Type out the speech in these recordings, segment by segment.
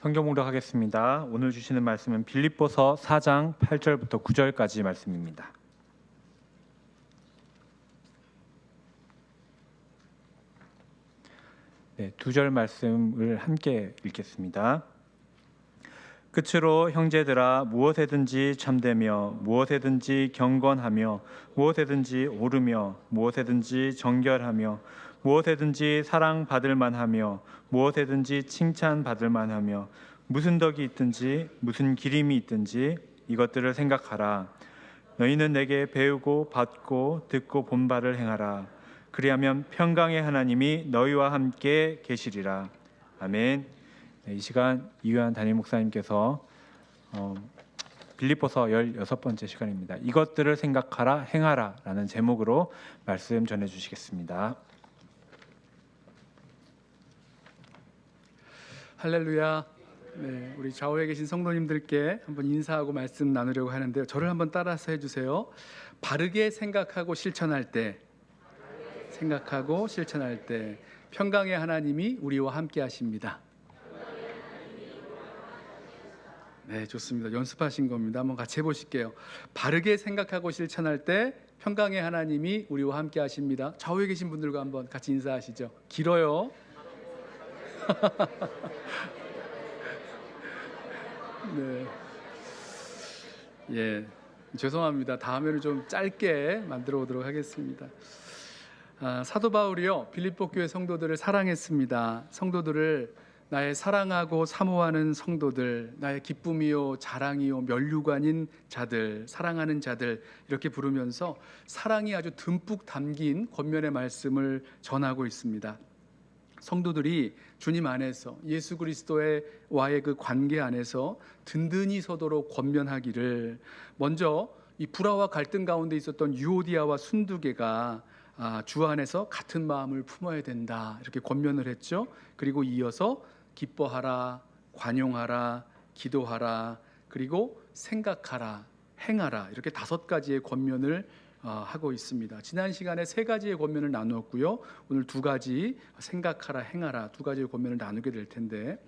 성경 봉독하겠습니다. 오늘 주시는 말씀은 빌립보서 4장 8절부터 9절까지 말씀입니다. 두 절 말씀을 함께 읽겠습니다. 끝으로 형제들아, 무엇에든지 참되며 무엇에든지 경건하며 무엇에든지 옳으며 무엇에든지 정결하며 무엇에든지 사랑받을 만하며 무엇에든지 칭찬받을 만하며 무슨 덕이 있든지 무슨 기림이 있든지 이것들을 생각하라. 너희는 내게 배우고 받고 듣고 본 바를 행하라. 그리하면 평강의 하나님이 너희와 함께 계시리라. 아멘. 이 시간 이유한 담임 목사님께서 빌립보서 16번째 시간입니다. 이것들을 생각하라 행하라 라는 제목으로 말씀 전해주시겠습니다. 할렐루야. 네, 우리 좌우에 계신 성도님들께 한번 인사하고 말씀 나누려고 하는데요. 저를 한번 따라서 해주세요. 바르게 생각하고 실천할 때, 평강의 하나님이 우리와 함께 하십니다. 네, 좋습니다. 연습하신 겁니다. 한번 같이 해보실게요. 바르게 생각하고 실천할 때 평강의 하나님이 우리와 함께 하십니다. 좌우에 계신 분들과 한번 같이 인사하시죠. 길어요. 네. 예, 죄송합니다. 다음에는 좀 짧게 만들어 보도록 하겠습니다. 사도 바울이요, 빌립보 교회 성도들을 사랑했습니다. 성도들을 나의 사랑하고 사모하는 성도들, 나의 기쁨이요 자랑이요 면류관인 자들, 사랑하는 자들 이렇게 부르면서 사랑이 아주 듬뿍 담긴 권면의 말씀을 전하고 있습니다. 성도들이 주님 안에서 예수 그리스도와의 그 관계 안에서 든든히 서도록 권면하기를, 먼저 이 불화와 갈등 가운데 있었던 유오디아와 순두개가 주 안에서 같은 마음을 품어야 된다 이렇게 권면을 했죠. 그리고 이어서 기뻐하라, 관용하라, 기도하라, 그리고 생각하라, 행하라 이렇게 5가지의 권면을 하고 있습니다. 지난 시간에 3가지의 권면을 나누었고요. 오늘 2가지 생각하라, 행하라 2가지의 권면을 나누게 될 텐데,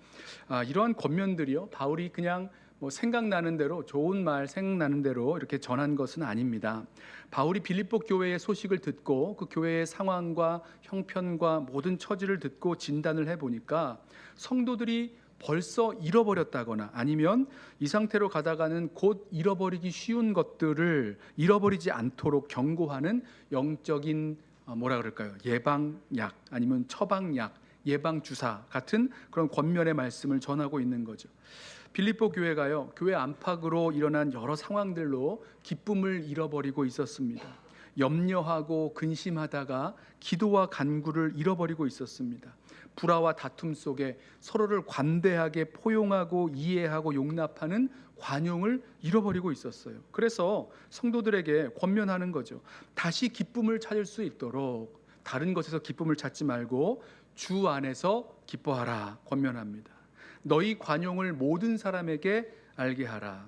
이러한 권면들이요 바울이 그냥 생각나는 대로 좋은 말 생각나는 대로 이렇게 전한 것은 아닙니다. 바울이 빌립보 교회의 소식을 듣고 그 교회의 상황과 형편과 모든 처지를 듣고 진단을 해보니까 성도들이 벌써 잃어버렸다거나 아니면 이 상태로 가다가는 곧 잃어버리기 쉬운 것들을 잃어버리지 않도록 경고하는 영적인 예방약 아니면 처방약, 예방주사 같은 그런 권면의 말씀을 전하고 있는 거죠. 빌립보 교회가요, 교회 안팎으로 일어난 여러 상황들로 기쁨을 잃어버리고 있었습니다. 염려하고 근심하다가 기도와 간구를 잃어버리고 있었습니다. 불화와 다툼 속에 서로를 관대하게 포용하고 이해하고 용납하는 관용을 잃어버리고 있었어요. 그래서 성도들에게 권면하는 거죠. 다시 기쁨을 찾을 수 있도록 다른 것에서 기쁨을 찾지 말고 주 안에서 기뻐하라 권면합니다. 너희 관용을 모든 사람에게 알게 하라.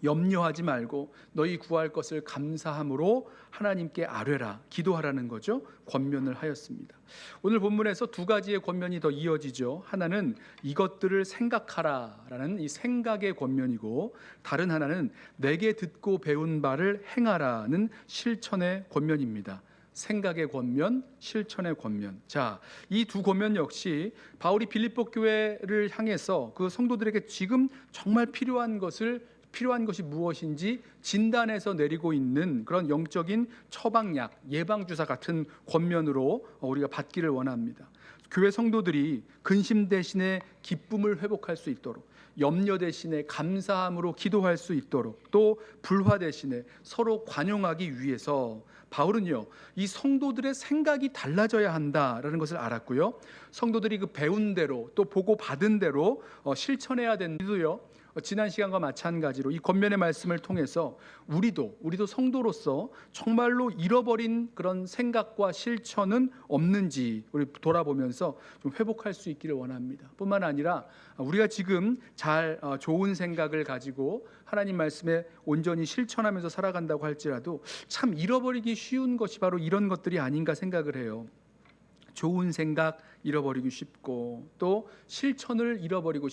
염려하지 말고 너희 구할 것을 감사함으로 하나님께 아뢰라, 기도하라는 거죠. 권면을 하였습니다. 오늘 본문에서 2가지의 권면이 더 이어지죠. 하나는 이것들을 생각하라 라는 이 생각의 권면이고, 다른 하나는 내게 듣고 배운 바를 행하라는 실천의 권면입니다. 생각의 권면, 실천의 권면. 자, 이 2 권면 역시 바울이 빌립보 교회를 향해서 그 성도들에게 지금 정말 필요한 것이 무엇인지 진단해서 내리고 있는 그런 영적인 처방약, 예방주사 같은 권면으로 우리가 받기를 원합니다. 교회 성도들이 근심 대신에 기쁨을 회복할 수 있도록, 염려 대신에 감사함으로 기도할 수 있도록, 또 불화 대신에 서로 관용하기 위해서 바울은요, 이 성도들의 생각이 달라져야 한다라는 것을 알았고요. 성도들이 그 배운 대로 또 보고 받은 대로 실천해야 된다고요. 지난 시간과 마찬가지로 이 권면의 말씀을 통해서 우리도 성도로서 정말로 잃어버린 그런 생각과 실천은 없는지 우리 돌아보면서 좀 회복할 수 있기를 원합니다. 뿐만 아니라 우리가 지금 좋은 생각을 가지고 하나님 말씀에 온전히 실천하면서 살아간다고 할지라도 참 잃어버리기 쉬운 것이 바로 이런 것들이 아닌가 생각을 해요. 좋은 생각 잃어버리기 쉽고 또 실천을 잃어버리고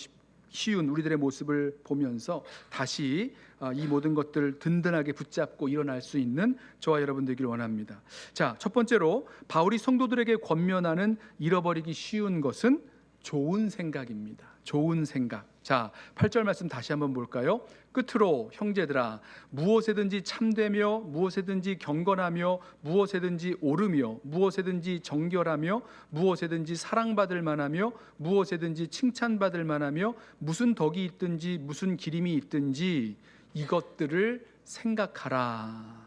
쉬운 우리들의 모습을 보면서 다시 이 모든 것들을 든든하게 붙잡고 일어날 수 있는 저와 여러분 되기를 원합니다. 자, 첫 번째로 바울이 성도들에게 권면하는 잃어버리기 쉬운 것은 좋은 생각입니다. 좋은 생각. 자, 8절 말씀 다시 한번 볼까요? 끝으로 형제들아, 무엇에든지 참되며 무엇에든지 경건하며 무엇에든지 옳으며 무엇에든지 정결하며 무엇에든지 사랑받을 만하며 무엇에든지 칭찬받을 만하며 무슨 덕이 있든지 무슨 기림이 있든지 이것들을 생각하라.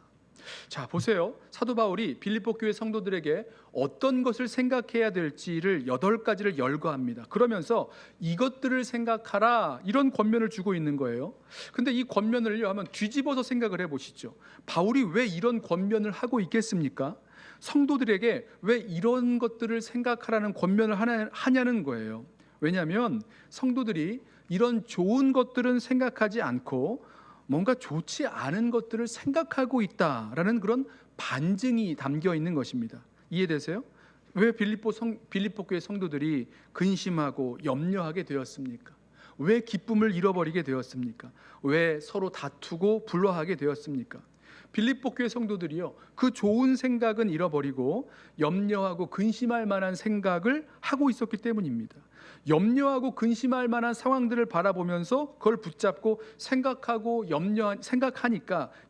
자, 보세요. 사도 바울이 빌립보 교회 성도들에게 어떤 것을 생각해야 될지를 8가지를 열거합니다. 그러면서 이것들을 생각하라, 이런 권면을 주고 있는 거예요. 근데 이 권면을요 한번 뒤집어서 생각을 해보시죠. 바울이 왜 이런 권면을 하고 있겠습니까? 성도들에게 왜 이런 것들을 생각하라는 권면을 하냐는 거예요. 왜냐하면 성도들이 이런 좋은 것들은 생각하지 않고 뭔가 좋지 않은 것들을 생각하고 있다라는 그런 반증이 담겨 있는 것입니다. 이해되세요? 왜 빌립보 교회 성도들이 근심하고 염려하게 되었습니까? 왜 기쁨을 잃어버리게 되었습니까? 왜 서로 다투고 불화하게 되었습니까? 빌립보 교회 성도들이요, 그 좋은 생각은 잃어버리고 염려하고 근심할 만한 생각을 하고 있었기 때문입니다. 염려하고 근심할 만한 상황들을 바라보면서 그걸 붙잡고 생각하니까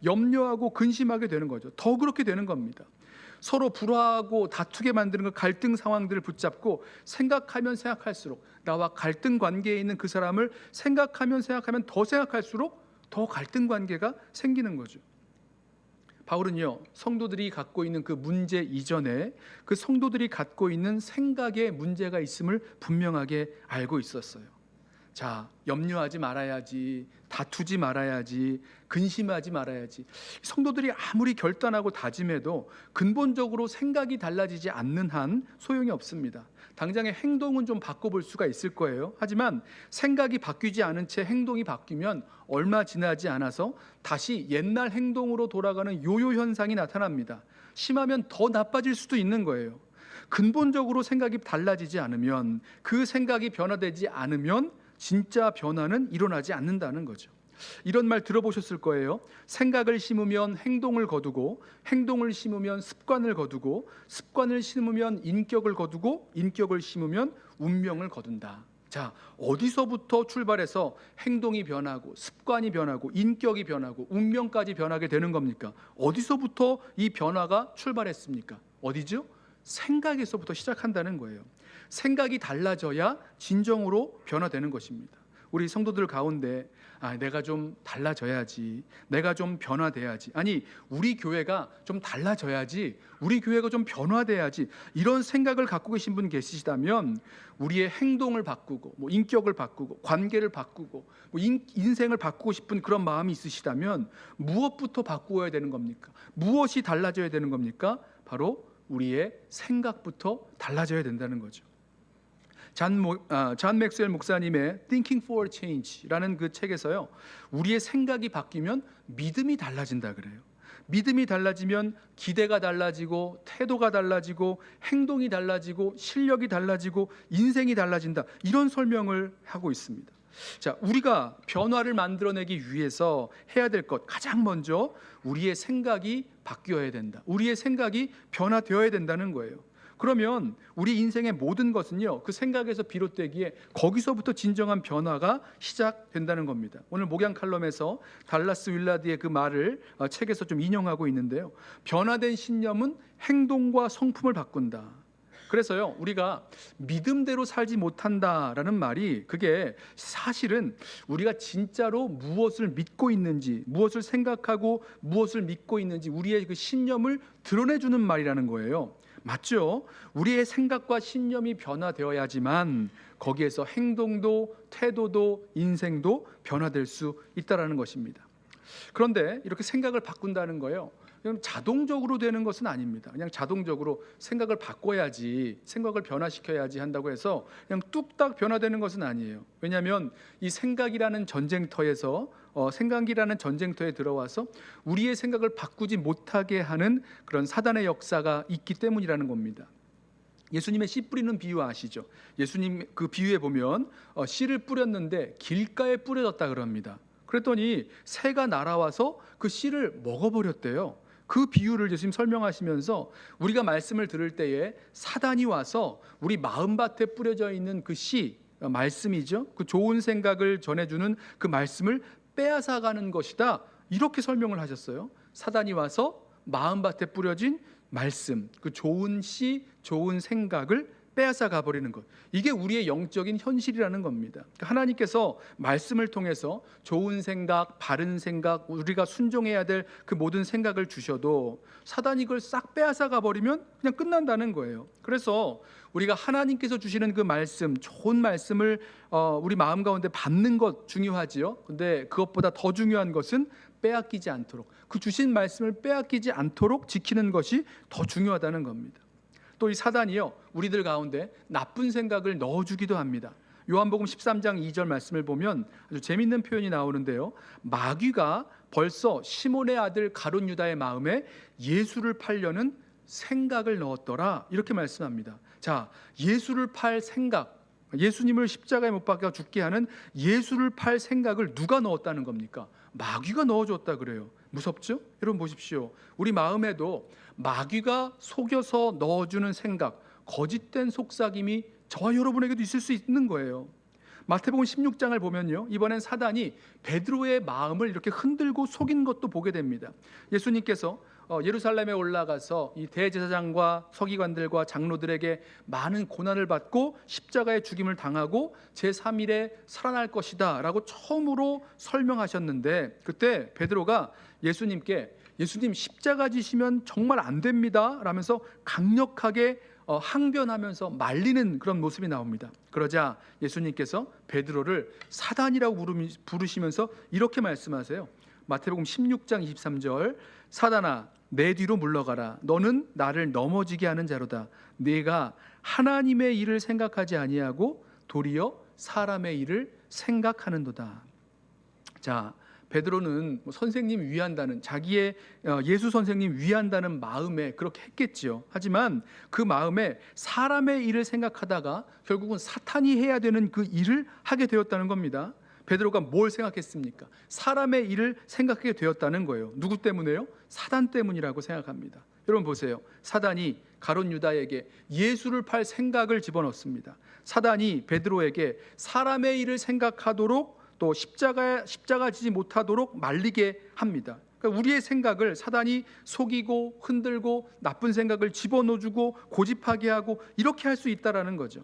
염려하고 근심하게 되는 거죠. 더 그렇게 되는 겁니다. 서로 불화하고 다투게 만드는 그 갈등 상황들을 붙잡고 생각하면 생각할수록, 나와 갈등 관계에 있는 그 사람을 생각하면 더 생각할수록 더 갈등 관계가 생기는 거죠. 바울은요, 성도들이 갖고 있는 그 문제 이전에 그 성도들이 갖고 있는 생각에 문제가 있음을 분명하게 알고 있었어요. 자, 염려하지 말아야지, 다투지 말아야지, 근심하지 말아야지. 성도들이 아무리 결단하고 다짐해도 근본적으로 생각이 달라지지 않는 한 소용이 없습니다. 당장의 행동은 좀 바꿔볼 수가 있을 거예요. 하지만 생각이 바뀌지 않은 채 행동이 바뀌면 얼마 지나지 않아서 다시 옛날 행동으로 돌아가는 요요 현상이 나타납니다. 심하면 더 나빠질 수도 있는 거예요. 근본적으로 생각이 달라지지 않으면, 그 생각이 변화되지 않으면 진짜 변화는 일어나지 않는다는 거죠. 이런 말 들어보셨을 거예요. 생각을 심으면 행동을 거두고, 행동을 심으면 습관을 거두고, 습관을 심으면 인격을 거두고, 인격을 심으면 운명을 거둔다. 자, 어디서부터 출발해서 행동이 변하고 습관이 변하고 인격이 변하고 운명까지 변하게 되는 겁니까? 어디서부터 이 변화가 출발했습니까? 어디죠? 생각에서부터 시작한다는 거예요. 생각이 달라져야 진정으로 변화되는 것입니다. 우리 성도들 가운데 내가 좀 달라져야지, 내가 좀 변화돼야지, 아니 우리 교회가 좀 달라져야지, 우리 교회가 좀 변화돼야지, 이런 생각을 갖고 계신 분 계시다면 우리의 행동을 바꾸고 인격을 바꾸고 관계를 바꾸고 인생을 바꾸고 싶은 그런 마음이 있으시다면 무엇부터 바꾸어야 되는 겁니까? 무엇이 달라져야 되는 겁니까? 바로 우리의 생각부터 달라져야 된다는 거죠. 존 맥스웰 목사님의 Thinking for Change라는 그 책에서요, 우리의 생각이 바뀌면 믿음이 달라진다 그래요. 믿음이 달라지면 기대가 달라지고 태도가 달라지고 행동이 달라지고 실력이 달라지고 인생이 달라진다, 이런 설명을 하고 있습니다. 자, 우리가 변화를 만들어내기 위해서 해야 될 것, 가장 먼저 우리의 생각이 바뀌어야 된다. 우리의 생각이 변화되어야 된다는 거예요. 그러면 우리 인생의 모든 것은요, 그 생각에서 비롯되기에 거기서부터 진정한 변화가 시작된다는 겁니다. 오늘 목양 칼럼에서 달라스 윌라드의 그 말을 책에서 좀 인용하고 있는데요, 변화된 신념은 행동과 성품을 바꾼다. 그래서요, 우리가 믿음대로 살지 못한다라는 말이, 그게 사실은 우리가 진짜로 무엇을 믿고 있는지, 무엇을 생각하고 무엇을 믿고 있는지 우리의 그 신념을 드러내주는 말이라는 거예요. 맞죠? 우리의 생각과 신념이 변화되어야지만 거기에서 행동도 태도도 인생도 변화될 수 있다는 것입니다. 그런데 이렇게 생각을 바꾼다는 거예요, 그냥 자동적으로 되는 것은 아닙니다. 그냥 자동적으로 생각을 바꿔야지, 생각을 변화시켜야지 한다고 해서 그냥 뚝딱 변화되는 것은 아니에요. 왜냐하면 이 생각이라는 전쟁터에 들어와서 우리의 생각을 바꾸지 못하게 하는 그런 사단의 역사가 있기 때문이라는 겁니다. 예수님의 씨 뿌리는 비유 아시죠? 예수님 그 비유에 보면 씨를 뿌렸는데 길가에 뿌려졌다 그럽니다. 그랬더니 새가 날아와서 그 씨를 먹어버렸대요. 그 비유를 예수님 설명하시면서 우리가 말씀을 들을 때에 사단이 와서 우리 마음밭에 뿌려져 있는 그 씨, 말씀이죠. 그 좋은 생각을 전해주는 그 말씀을 빼앗아가는 것이다. 이렇게 설명을 하셨어요. 사단이 와서 마음밭에 뿌려진 말씀, 그 좋은 씨, 좋은 생각을 빼앗아 가버리는 것, 이게 우리의 영적인 현실이라는 겁니다. 하나님께서 말씀을 통해서 좋은 생각, 바른 생각, 우리가 순종해야 될 그 모든 생각을 주셔도 사단이 그걸 싹 빼앗아 가버리면 그냥 끝난다는 거예요. 그래서 우리가 하나님께서 주시는 그 말씀, 좋은 말씀을 우리 마음 가운데 받는 것 중요하지요. 근데 그것보다 더 중요한 것은 빼앗기지 않도록, 그 주신 말씀을 빼앗기지 않도록 지키는 것이 더 중요하다는 겁니다. 또 이 사단이요, 우리들 가운데 나쁜 생각을 넣어주기도 합니다. 요한복음 13장 2절 말씀을 보면 아주 재밌는 표현이 나오는데요, 마귀가 벌써 시몬의 아들 가룟 유다의 마음에 예수를 팔려는 생각을 넣었더라, 이렇게 말씀합니다. 자, 예수를 팔 생각, 예수님을 십자가에 못 박아 죽게 하는 예수를 팔 생각을 누가 넣었다는 겁니까? 마귀가 넣어줬다 그래요. 무섭죠? 여러분 보십시오. 우리 마음에도 마귀가 속여서 넣어주는 생각, 거짓된 속삭임이 저와 여러분에게도 있을 수 있는 거예요. 마태복음 16장을 보면요, 이번엔 사단이 베드로의 마음을 이렇게 흔들고 속인 것도 보게 됩니다. 예수님께서 예루살렘에 올라가서 이 대제사장과 서기관들과 장로들에게 많은 고난을 받고 십자가의 죽임을 당하고 제3일에 살아날 것이다 라고 처음으로 설명하셨는데, 그때 베드로가 예수님께 예수님 십자가 지시면 정말 안 됩니다 라면서 강력하게 항변하면서 말리는 그런 모습이 나옵니다. 그러자 예수님께서 베드로를 사단이라고 부르시면서 이렇게 말씀하세요. 마태복음 16장 23절, 사단아 내 뒤로 물러가라. 너는 나를 넘어지게 하는 자로다. 네가 하나님의 일을 생각하지 아니하고 도리어 사람의 일을 생각하는도다. 자, 베드로는 선생님 위한다는, 자기의 예수 선생님 위한다는 마음에 그렇게 했겠지요. 하지만 그 마음에 사람의 일을 생각하다가 결국은 사탄이 해야 되는 그 일을 하게 되었다는 겁니다. 베드로가 뭘 생각했습니까? 사람의 일을 생각하게 되었다는 거예요. 누구 때문에요? 사단 때문이라고 생각합니다. 여러분 보세요. 사단이 가룟 유다에게 예수를 팔 생각을 집어넣습니다. 사단이 베드로에게 사람의 일을 생각하도록 또 십자가 지지 못하도록 말리게 합니다. 그러니까 우리의 생각을 사단이 속이고 흔들고 나쁜 생각을 집어넣어주고 고집하게 하고 이렇게 할 수 있다라는 거죠.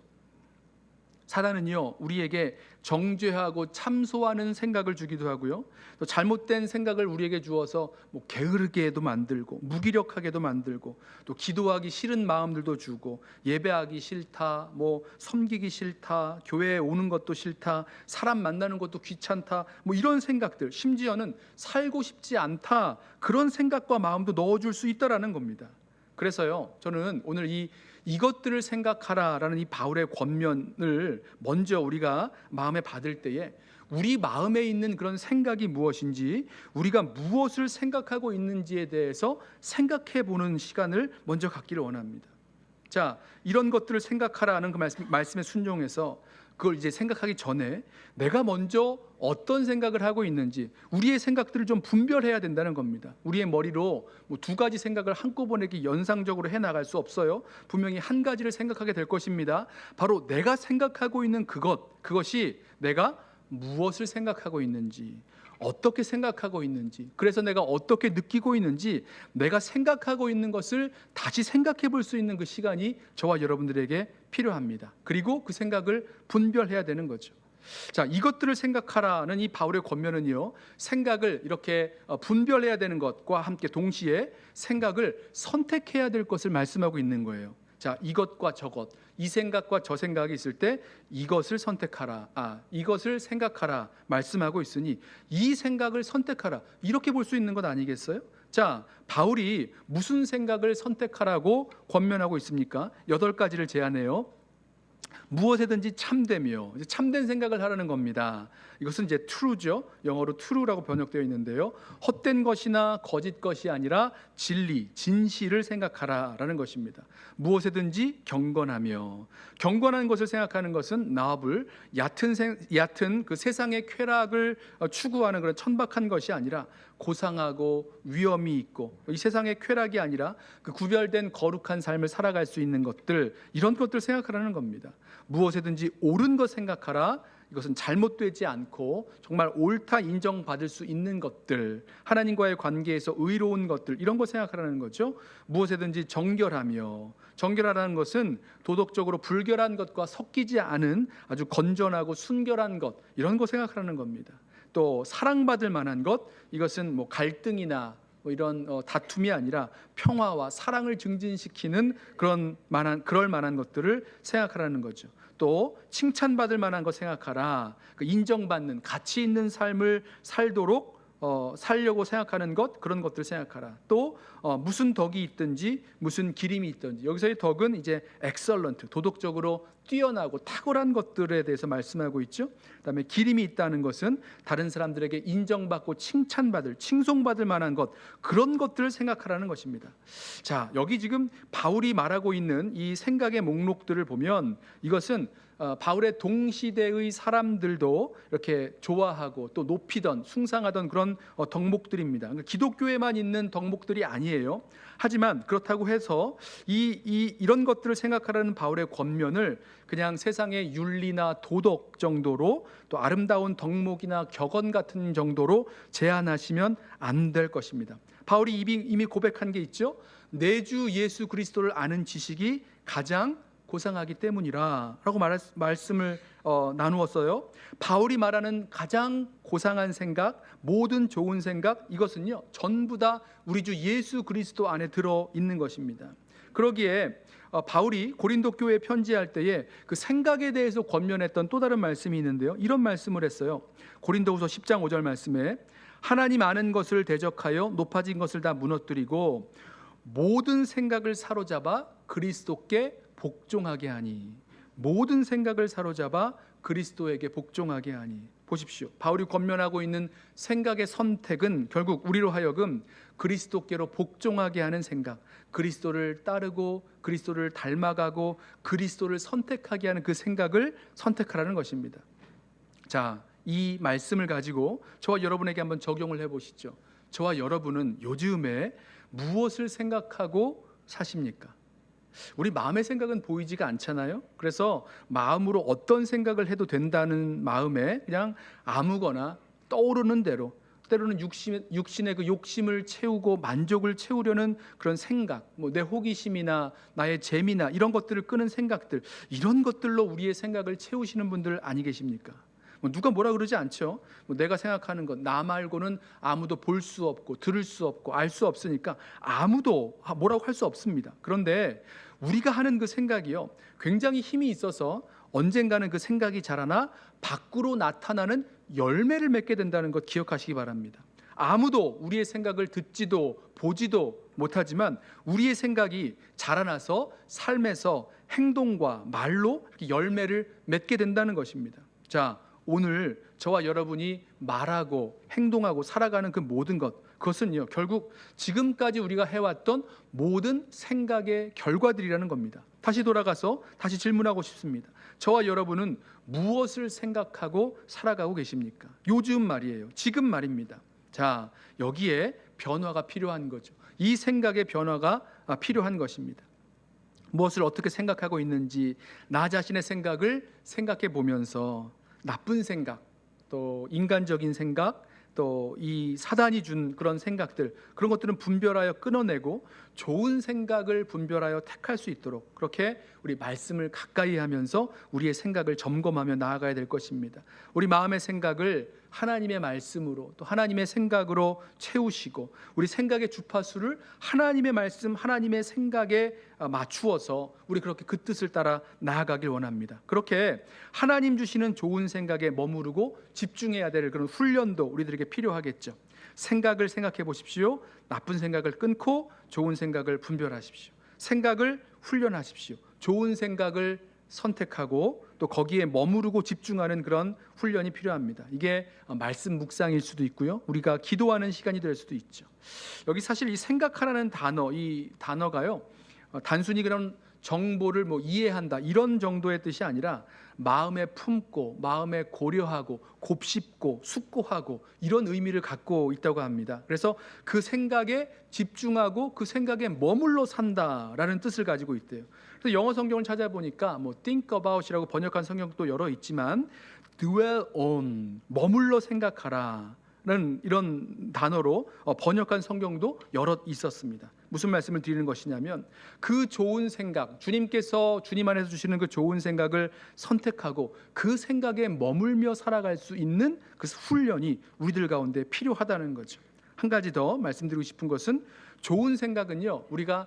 사단은요, 우리에게 정죄하고 참소하는 생각을 주기도 하고요, 또 잘못된 생각을 우리에게 주어서 게으르게도 만들고 무기력하게도 만들고, 또 기도하기 싫은 마음들도 주고, 예배하기 싫다, 섬기기 싫다, 교회에 오는 것도 싫다, 사람 만나는 것도 귀찮다, 이런 생각들, 심지어는 살고 싶지 않다, 그런 생각과 마음도 넣어줄 수 있다라는 겁니다. 그래서요, 저는 오늘 이것들을 생각하라라는 이 바울의 권면을 먼저 우리가 마음에 받을 때에 우리 마음에 있는 그런 생각이 무엇인지, 우리가 무엇을 생각하고 있는지에 대해서 생각해 보는 시간을 먼저 갖기를 원합니다. 자, 이런 것들을 생각하라는 그 말씀에 순종해서 그걸 이제 생각하기 전에 내가 먼저 어떤 생각을 하고 있는지, 우리의 생각들을 좀 분별해야 된다는 겁니다. 우리의 머리로 두 가지 생각을 한꺼번에 이렇게 연상적으로 해나갈 수 없어요. 분명히 한 가지를 생각하게 될 것입니다. 바로 내가 생각하고 있는 그것이 내가 무엇을 생각하고 있는지, 어떻게 생각하고 있는지, 그래서 내가 어떻게 느끼고 있는지, 내가 생각하고 있는 것을 다시 생각해 볼 수 있는 그 시간이 저와 여러분들에게 필요합니다. 그리고 그 생각을 분별해야 되는 거죠. 자, 이것들을 생각하라는 이 바울의 권면은요, 생각을 이렇게 분별해야 되는 것과 함께 동시에 생각을 선택해야 될 것을 말씀하고 있는 거예요. 자, 이것과 저것, 이 생각과 저 생각이 있을 때 이것을 선택하라, 이것을 생각하라 말씀하고 있으니 이 생각을 선택하라, 이렇게 볼 수 있는 것 아니겠어요? 자, 바울이 무슨 생각을 선택하라고 권면하고 있습니까? 8가지를 제안해요. 무엇에든지 참되며, 이제 참된 생각을 하라는 겁니다. 이것은 이제 true죠. 영어로 true라고 번역되어 있는데요. 헛된 것이나 거짓 것이 아니라 진리, 진실을 생각하라라는 것입니다. 무엇에든지 경건하며, 경건한 것을 생각하는 것은 나불, 얕은 그 세상의 쾌락을 추구하는 그런 천박한 것이 아니라 고상하고 위엄이 있고, 이 세상의 쾌락이 아니라 그 구별된 거룩한 삶을 살아갈 수 있는 것들, 이런 것들 생각하라는 겁니다. 무엇에든지 옳은 것 생각하라. 이것은 잘못되지 않고 정말 옳다 인정받을 수 있는 것들, 하나님과의 관계에서 의로운 것들, 이런 것 생각하라는 거죠. 무엇에든지 정결하며, 정결하라는 것은 도덕적으로 불결한 것과 섞이지 않은 아주 건전하고 순결한 것, 이런 것 생각하라는 겁니다. 또 사랑받을 만한 것, 이것은 뭐 갈등이나 이런 다툼이 아니라 평화와 사랑을 증진시키는 그럴 만한 것들을 생각하라는 거죠. 또 칭찬받을 만한 것 생각하라. 그 인정받는 가치 있는 삶을 살려고 생각하는 것, 그런 것들 생각하라. 또 무슨 덕이 있든지 무슨 기림이 있든지, 여기서의 덕은 이제 excellent, 도덕적으로 뛰어나고 탁월한 것들에 대해서 말씀하고 있죠. 그다음에 기림이 있다는 것은 다른 사람들에게 인정받고 칭찬받을, 칭송받을 만한 것, 그런 것들을 생각하라는 것입니다. 자, 여기 지금 바울이 말하고 있는 이 생각의 목록들을 보면 이것은 바울의 동시대의 사람들도 이렇게 좋아하고 또 높이던, 숭상하던 그런 덕목들입니다. 그러니까 기독교에만 있는 덕목들이 아니에요. 하지만 그렇다고 해서 이런 것들을 생각하라는 바울의 권면을 그냥 세상의 윤리나 도덕 정도로, 또 아름다운 덕목이나 격언 같은 정도로 제한하시면 안 될 것입니다. 바울이 이미 고백한 게 있죠. 내 주 예수 그리스도를 아는 지식이 가장 고상하기 때문이라 라고 말씀을 나누었어요. 바울이 말하는 가장 고상한 생각, 모든 좋은 생각, 이것은요 전부 다 우리 주 예수 그리스도 안에 들어있는 것입니다. 그러기에 바울이 고린도 교회에 편지할 때에 그 생각에 대해서 권면했던 또 다른 말씀이 있는데요, 이런 말씀을 했어요. 고린도후서 10장 5절 말씀에 하나님 아는 것을 대적하여 높아진 것을 다 무너뜨리고 모든 생각을 사로잡아 그리스도께 복종하게 하니, 모든 생각을 사로잡아 그리스도에게 복종하게 하니. 보십시오, 바울이 권면하고 있는 생각의 선택은 결국 우리로 하여금 그리스도께로 복종하게 하는 생각, 그리스도를 따르고 그리스도를 닮아가고 그리스도를 선택하게 하는 그 생각을 선택하라는 것입니다. 자, 이 말씀을 가지고 저와 여러분에게 한번 적용을 해보시죠. 저와 여러분은 요즘에 무엇을 생각하고 사십니까? 우리 마음의 생각은 보이지가 않잖아요. 그래서 마음으로 어떤 생각을 해도 된다는 마음에 그냥 아무거나 떠오르는 대로, 때로는 육신의 그 욕심을 채우고 만족을 채우려는 그런 생각, 내 호기심이나 나의 재미나 이런 것들을 끄는 생각들, 이런 것들로 우리의 생각을 채우시는 분들 아니 계십니까? 누가 뭐라 그러지 않죠. 내가 생각하는 것, 나 말고는 아무도 볼 수 없고 들을 수 없고 알 수 없으니까 아무도 뭐라고 할 수 없습니다. 그런데 우리가 하는 그 생각이요, 굉장히 힘이 있어서 언젠가는 그 생각이 자라나 밖으로 나타나는 열매를 맺게 된다는 것 기억하시기 바랍니다. 아무도 우리의 생각을 듣지도 보지도 못하지만 우리의 생각이 자라나서 삶에서 행동과 말로 이렇게 열매를 맺게 된다는 것입니다. 자, 오늘 저와 여러분이 말하고 행동하고 살아가는 그 모든 것, 그것은요 결국 지금까지 우리가 해왔던 모든 생각의 결과들이라는 겁니다. 다시 돌아가서 다시 질문하고 싶습니다. 저와 여러분은 무엇을 생각하고 살아가고 계십니까? 요즘 말이에요. 지금 말입니다. 자, 여기에 변화가 필요한 거죠. 이 생각의 변화가 필요한 것입니다. 무엇을 어떻게 생각하고 있는지 나 자신의 생각을 생각해 보면서 나쁜 생각, 또 인간적인 생각, 또 이 사단이 준 그런 생각들, 그런 것들은 분별하여 끊어내고 좋은 생각을 분별하여 택할 수 있도록 그렇게 우리 말씀을 가까이 하면서 우리의 생각을 점검하며 나아가야 될 것입니다. 우리 마음의 생각을 하나님의 말씀으로 또 하나님의 생각으로 채우시고 우리 생각의 주파수를 하나님의 말씀, 하나님의 생각에 맞추어서 우리 그렇게 그 뜻을 따라 나아가길 원합니다. 그렇게 하나님 주시는 좋은 생각에 머무르고 집중해야 될 그런 훈련도 우리들에게 필요하겠죠. 생각을 생각해 보십시오. 나쁜 생각을 끊고 좋은 생각을 분별하십시오. 생각을 훈련하십시오. 좋은 생각을 선택하고 또 거기에 머무르고 집중하는 그런 훈련이 필요합니다. 이게 말씀 묵상일 수도 있고요. 우리가 기도하는 시간이 될 수도 있죠. 여기 사실 이 생각하라는 단어, 이 단어가요. 단순히 그런 정보를 이해한다 이런 정도의 뜻이 아니라 마음에 품고 마음에 고려하고 곱씹고 숙고하고 이런 의미를 갖고 있다고 합니다. 그래서 그 생각에 집중하고 그 생각에 머물러 산다라는 뜻을 가지고 있대요. 그래서 영어 성경을 찾아보니까 think about이라고 번역한 성경도 여러 있지만 dwell on, 머물러 생각하라 라는 이런 단어로 번역한 성경도 여러 있었습니다. 무슨 말씀을 드리는 것이냐면 그 좋은 생각, 주님께서 주님 안에서 주시는 그 좋은 생각을 선택하고 그 생각에 머물며 살아갈 수 있는 그 훈련이 우리들 가운데 필요하다는 거죠. 한 가지 더 말씀드리고 싶은 것은 좋은 생각은요, 우리가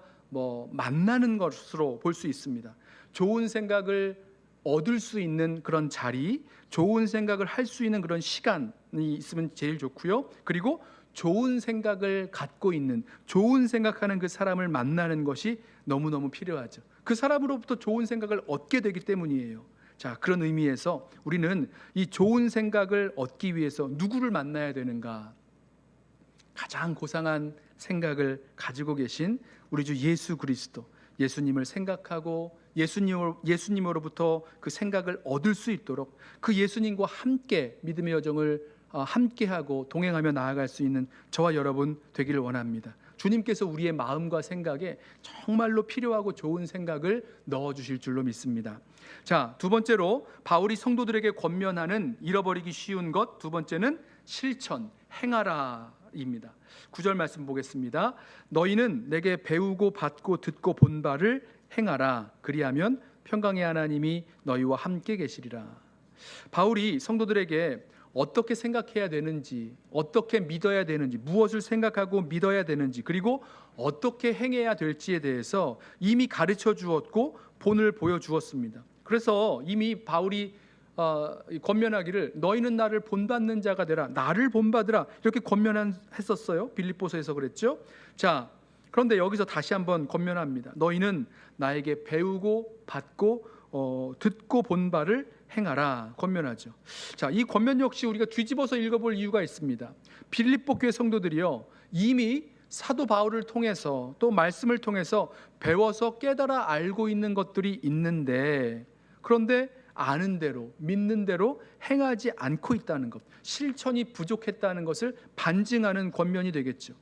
만나는 것으로 볼 수 있습니다. 좋은 생각을 얻을 수 있는 그런 자리, 좋은 생각을 할 수 있는 그런 시간이 있으면 제일 좋고요. 그리고 좋은 생각을 갖고 있는, 좋은 생각하는 그 사람을 만나는 것이 너무너무 필요하죠. 그 사람으로부터 좋은 생각을 얻게 되기 때문이에요. 자, 그런 의미에서 우리는 이 좋은 생각을 얻기 위해서 누구를 만나야 되는가? 가장 고상한 생각을 가지고 계신 우리 주 예수 그리스도, 예수님을 생각하고 예수님으로부터 그 생각을 얻을 수 있도록 그 예수님과 함께 믿음의 여정을 함께하고 동행하며 나아갈 수 있는 저와 여러분 되기를 원합니다. 주님께서 우리의 마음과 생각에 정말로 필요하고 좋은 생각을 넣어주실 줄로 믿습니다. 자, 두 번째로 바울이 성도들에게 권면하는 잃어버리기 쉬운 것, 두 번째는 실천, 행하라 입니다. 9절 말씀 보겠습니다. 너희는 내게 배우고 받고 듣고 본 바를 행하라. 그리하면 평강의 하나님이 너희와 함께 계시리라. 바울이 성도들에게 어떻게 생각해야 되는지, 어떻게 믿어야 되는지, 무엇을 생각하고 믿어야 되는지, 그리고 어떻게 행해야 될지에 대해서 이미 가르쳐 주었고 본을 보여주었습니다. 그래서 이미 바울이 권면하기를 너희는 나를 본받는 자가 되라, 나를 본받으라 이렇게 권면했었어요. 빌립보서에서 그랬죠. 자, 그런데 여기서 다시 한번 권면합니다. 너희는 나에게 배우고 받고 듣고 본 바를 행하라 권면하죠. 자, 이 권면 역시 우리가 뒤집어서 읽어볼 이유가 있습니다. 빌립보 교회 성도들이요, 이미 사도 바울을 통해서 또 말씀을 통해서 배워서 깨달아 알고 있는 것들이 있는데, 그런데 아는 대로 믿는 대로 행하지 않고 있다는 것, 실천이 부족했다는 것을 반증하는 권면이 되겠죠.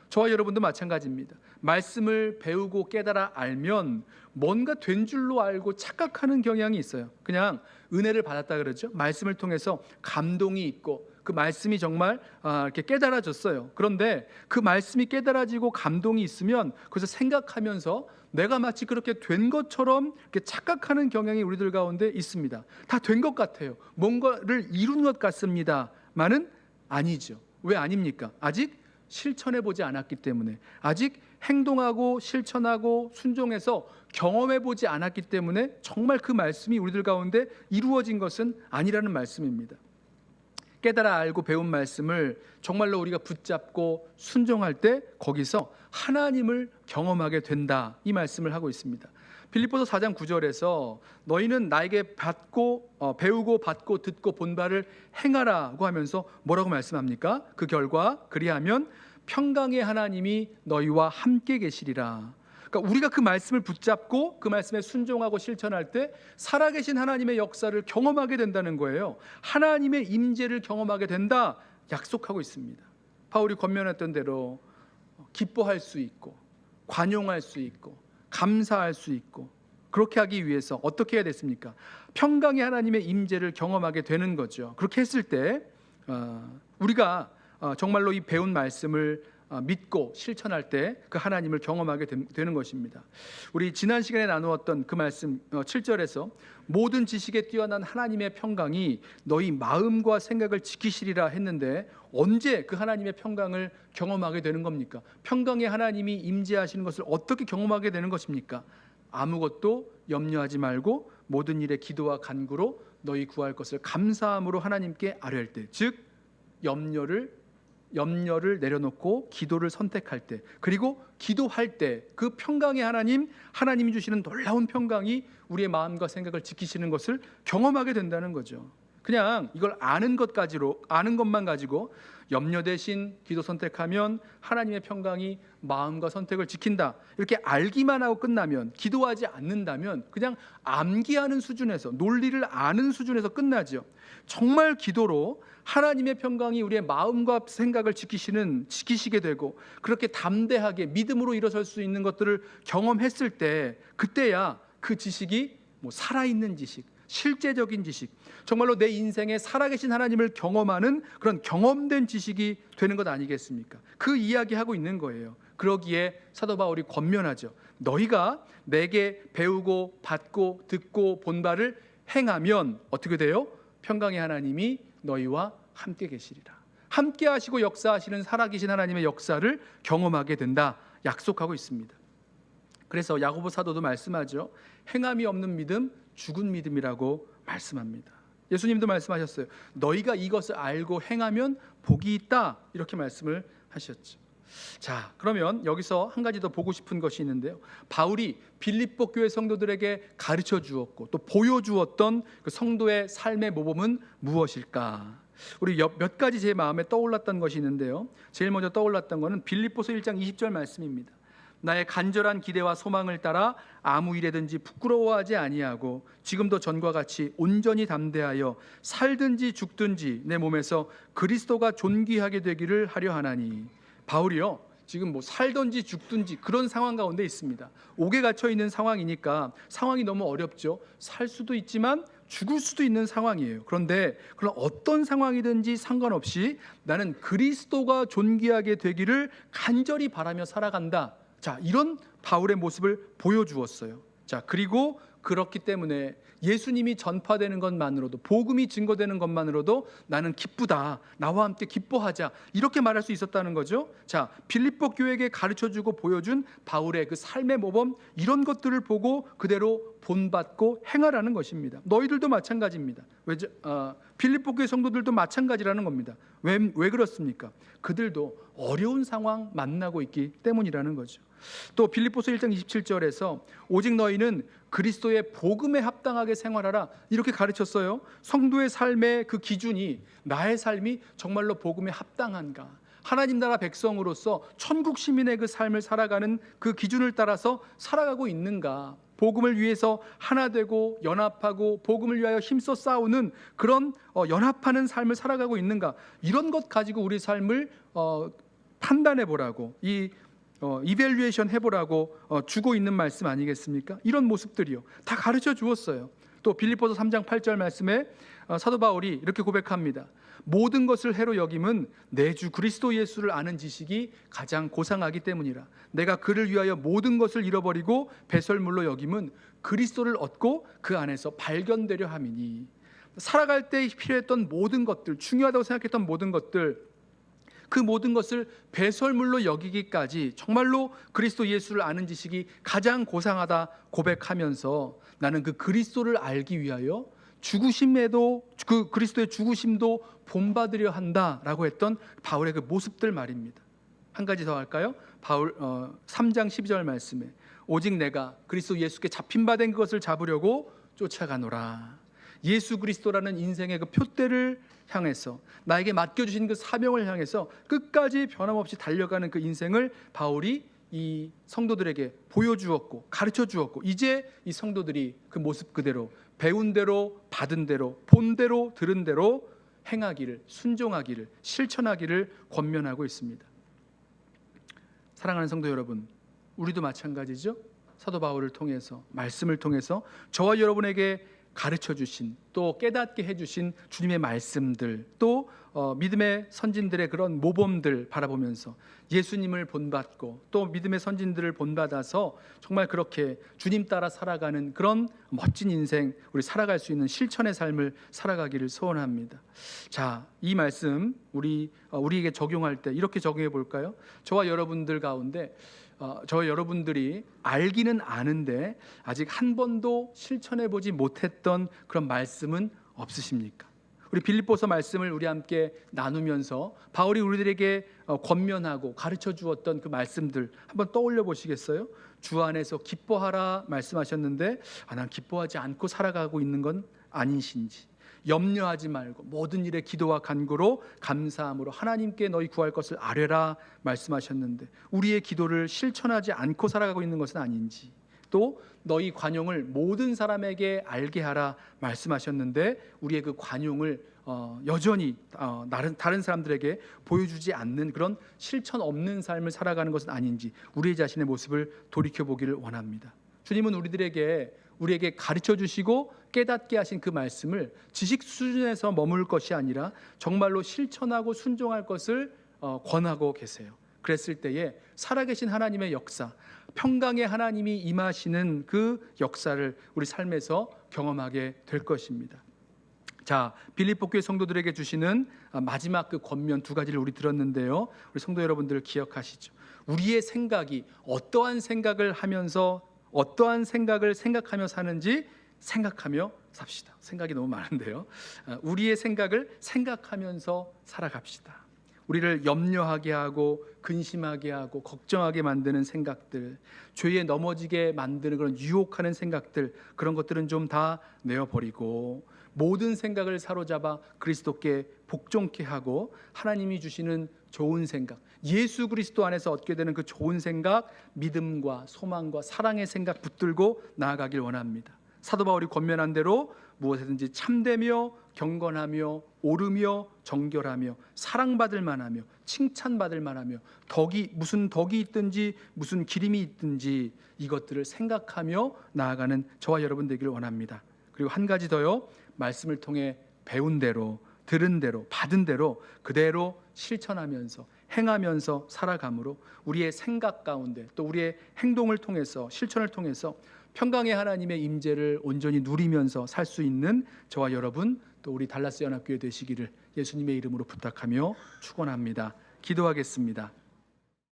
저와 여러분도 마찬가지입니다. 말씀을 배우고 깨달아 알면 뭔가 된 줄로 알고 착각하는 경향이 있어요. 그냥 은혜를 받았다 그러죠. 말씀을 통해서 감동이 있고 그 말씀이 정말 이렇게 깨달아졌어요. 그런데 그 말씀이 깨달아지고 감동이 있으면 그것을 생각하면서 내가 마치 그렇게 된 것처럼 이렇게 착각하는 경향이 우리들 가운데 있습니다. 다 된 것 같아요. 뭔가를 이룬 것 같습니다만은 아니죠. 왜 아닙니까? 아직 실천해 보지 않았기 때문에, 아직 행동하고 실천하고 순종해서 경험해 보지 않았기 때문에 정말 그 말씀이 우리들 가운데 이루어진 것은 아니라는 말씀입니다. 깨달아 알고 배운 말씀을 정말로 우리가 붙잡고 순종할 때 거기서 하나님을 경험하게 된다, 이 말씀을 하고 있습니다. 빌립보서 4장 9절에서 너희는 나에게 배우고 받고 듣고 본 바를 행하라고 하면서 뭐라고 말씀합니까? 그 결과 그리하면 평강의 하나님이 너희와 함께 계시리라. 그러니까 우리가 그 말씀을 붙잡고 그 말씀에 순종하고 실천할 때 살아계신 하나님의 역사를 경험하게 된다는 거예요. 하나님의 임재를 경험하게 된다 약속하고 있습니다. 바울이 권면했던 대로 기뻐할 수 있고 관용할 수 있고 감사할 수 있고, 그렇게 하기 위해서 어떻게 해야 됐습니까? 평강의 하나님의 임재를 경험하게 되는 거죠. 그렇게 했을 때 우리가 정말로 이 배운 말씀을 믿고 실천할 때 그 하나님을 경험하게 되는 것입니다. 우리 지난 시간에 나누었던 그 말씀 7절에서 모든 지식에 뛰어난 하나님의 평강이 너희 마음과 생각을 지키시리라 했는데, 언제 그 하나님의 평강을 경험하게 되는 겁니까? 평강의 하나님이 임재하시는 것을 어떻게 경험하게 되는 것입니까? 아무것도 염려하지 말고 모든 일에 기도와 간구로 너희 구할 것을 감사함으로 하나님께 아뢰할 때, 즉 염려를 내려놓고 기도를 선택할 때, 그리고 기도할 때 그 평강의 하나님이 주시는 놀라운 평강이 우리의 마음과 생각을 지키시는 것을 경험하게 된다는 거죠. 그냥 이걸 아는 것만 가지고 염려 대신 기도 선택하면 하나님의 평강이 마음과 선택을 지킨다, 이렇게 알기만 하고 끝나면, 기도하지 않는다면 그냥 암기하는 수준에서, 논리를 아는 수준에서 끝나죠. 정말 기도로 하나님의 평강이 우리의 마음과 생각을 지키시게 되고, 그렇게 담대하게 믿음으로 일어설 수 있는 것들을 경험했을 때, 그때야 그 지식이 살아있는 지식, 실제적인 지식, 정말로 내 인생에 살아계신 하나님을 경험하는 그런 경험된 지식이 되는 것 아니겠습니까? 그 이야기하고 있는 거예요. 그러기에 사도 바울이 권면하죠. 너희가 내게 배우고 받고 듣고 본 바를 행하면 어떻게 돼요? 평강의 하나님이 너희와 함께 계시리라. 함께 하시고 역사하시는 살아계신 하나님의 역사를 경험하게 된다 약속하고 있습니다. 그래서 야고보 사도도 말씀하죠. 행함이 없는 믿음, 죽은 믿음이라고 말씀합니다. 예수님도 말씀하셨어요. 너희가 이것을 알고 행하면 복이 있다, 이렇게 말씀을 하셨죠. 자, 그러면 여기서 한 가지 더 보고 싶은 것이 있는데요. 바울이 빌립보 교회 성도들에게 가르쳐 주었고 또 보여주었던 그 성도의 삶의 모범은 무엇일까? 우리 몇 가지 제 마음에 떠올랐던 것이 있는데요. 제일 먼저 떠올랐던 것은 빌립보서 1장 20절 말씀입니다. 나의 간절한 기대와 소망을 따라 아무 일에든지 부끄러워하지 아니하고 지금도 전과 같이 온전히 담대하여 살든지 죽든지 내 몸에서 그리스도가 존귀하게 되기를 하려 하나니. 바울이요, 지금 살든지 죽든지 그런 상황 가운데 있습니다. 옥에 갇혀 있는 상황이니까 상황이 너무 어렵죠. 살 수도 있지만 죽을 수도 있는 상황이에요. 그런데 그런 어떤 상황이든지 상관없이 나는 그리스도가 존귀하게 되기를 간절히 바라며 살아간다. 자, 이런 바울의 모습을 보여주었어요. 자, 그리고 그렇기 때문에 예수님이 전파되는 것만으로도, 복음이 증거되는 것만으로도 나는 기쁘다, 나와 함께 기뻐하자, 이렇게 말할 수 있었다는 거죠. 자, 빌립보 교회에게 가르쳐주고 보여준 바울의 그 삶의 모범, 이런 것들을 보고 그대로 본받고 행하라는 것입니다. 너희들도 마찬가지입니다. 빌립보 교회 성도들도 마찬가지라는 겁니다. 왜 그렇습니까? 그들도 어려운 상황 만나고 있기 때문이라는 거죠. 또 빌립보서 1장 27절에서 오직 너희는 그리스도의 복음에 합당하게 생활하라, 이렇게 가르쳤어요. 성도의 삶의 그 기준이 나의 삶이 정말로 복음에 합당한가, 하나님 나라 백성으로서 천국 시민의 그 삶을 살아가는 그 기준을 따라서 살아가고 있는가, 복음을 위해서 하나 되고 연합하고 복음을 위하여 힘써 싸우는 그런 연합하는 삶을 살아가고 있는가, 이런 것 가지고 우리 삶을 판단해 보라고, 이밸류에이션 해보라고 주고 있는 말씀 아니겠습니까? 이런 모습들이요, 다 가르쳐 주었어요. 또 빌립보서 3장 8절 말씀에 사도 바울이 이렇게 고백합니다. 모든 것을 해로 여김은 내 주 그리스도 예수를 아는 지식이 가장 고상하기 때문이라. 내가 그를 위하여 모든 것을 잃어버리고 배설물로 여김은 그리스도를 얻고 그 안에서 발견되려 함이니. 살아갈 때 필요했던 모든 것들, 중요하다고 생각했던 모든 것들, 그 모든 것을 배설물로 여기기까지 정말로 그리스도 예수를 아는 지식이 가장 고상하다 고백하면서 나는 그 그리스도를 알기 위하여 죽으심에도, 그 그리스도의 죽으심도 본받으려 한다라고 했던 바울의 그 모습들 말입니다. 한 가지 더 할까요? 바울 3장 12절 말씀에 오직 내가 그리스도 예수께 잡힌 바 된 그것을 잡으려고 쫓아가노라. 예수 그리스도라는 인생의 그 표대를 향해서, 나에게 맡겨주신 그 사명을 향해서 끝까지 변함없이 달려가는 그 인생을 바울이 이 성도들에게 보여주었고 가르쳐 주었고, 이제 이 성도들이 그 모습 그대로 배운 대로 받은 대로 본 대로 들은 대로 행하기를, 순종하기를, 실천하기를 권면하고 있습니다. 사랑하는 성도 여러분, 우리도 마찬가지죠. 사도 바울을 통해서, 말씀을 통해서 저와 여러분에게 가르쳐 주신, 또 깨닫게 해주신 주님의 말씀들, 또 믿음의 선진들의 그런 모범들 바라보면서 예수님을 본받고 또 믿음의 선진들을 본받아서 정말 그렇게 주님 따라 살아가는 그런 멋진 인생, 우리 살아갈 수 있는 실천의 삶을 살아가기를 소원합니다. 자, 이 말씀 우리에게 적용할 때 이렇게 적용해 볼까요? 저와 여러분들 가운데 저와 여러분들이 알기는 아는데 아직 한 번도 실천해 보지 못했던 그런 말씀은 없으십니까? 우리 빌립보서 말씀을 우리 함께 나누면서 바울이 우리들에게 권면하고 가르쳐 주었던 그 말씀들 한번 떠올려 보시겠어요? 주 안에서 기뻐하라 말씀하셨는데 난 기뻐하지 않고 살아가고 있는 건 아니신지, 염려하지 말고 모든 일에 기도와 간구로 감사함으로 하나님께 너희 구할 것을 아뢰라 말씀하셨는데 우리의 기도를 실천하지 않고 살아가고 있는 것은 아닌지, 또 너희 관용을 모든 사람에게 알게 하라 말씀하셨는데 우리의 그 관용을 여전히 다른 사람들에게 보여주지 않는 그런 실천 없는 삶을 살아가는 것은 아닌지 우리 자신의 모습을 돌이켜보기를 원합니다. 주님은 우리에게 가르쳐 주시고 깨닫게 하신 그 말씀을 지식 수준에서 머물 것이 아니라 정말로 실천하고 순종할 것을 권하고 계세요. 그랬을 때에 살아계신 하나님의 역사, 평강의 하나님이 임하시는 그 역사를 우리 삶에서 경험하게 될 것입니다. 자, 빌립보 교회 성도들에게 주시는 마지막 그 권면 두 가지를 우리 들었는데요. 우리 성도 여러분들 기억하시죠? 우리의 생각이 어떠한 생각을 생각하며 사는지 생각하며 삽시다. 생각이 너무 많은데요. 우리의 생각을 생각하면서 살아갑시다. 우리를 염려하게 하고 근심하게 하고 걱정하게 만드는 생각들, 죄에 넘어지게 만드는 그런 유혹하는 생각들, 그런 것들은 좀 다 내어버리고 모든 생각을 사로잡아 그리스도께 복종케 하고 하나님이 주시는 좋은 생각, 예수 그리스도 안에서 얻게 되는 그 좋은 생각, 믿음과 소망과 사랑의 생각 붙들고 나아가길 원합니다. 사도 바울이 권면한 대로 무엇이든지 참되며 경건하며 옳으며 정결하며 사랑받을 만하며 칭찬받을 만하며 무슨 덕이 있든지 무슨 기림이 있든지 이것들을 생각하며 나아가는 저와 여러분 되기를 원합니다. 그리고 한 가지 더요. 말씀을 통해 배운 대로, 들은 대로, 받은 대로 그대로 실천하면서 행하면서 살아감으로 우리의 생각 가운데 또 우리의 행동을 통해서 실천을 통해서 평강의 하나님의 임재를 온전히 누리면서 살 수 있는 저와 여러분 또 우리 달라스 연합교회 되시기를 예수님의 이름으로 부탁하며 축원합니다. 기도하겠습니다.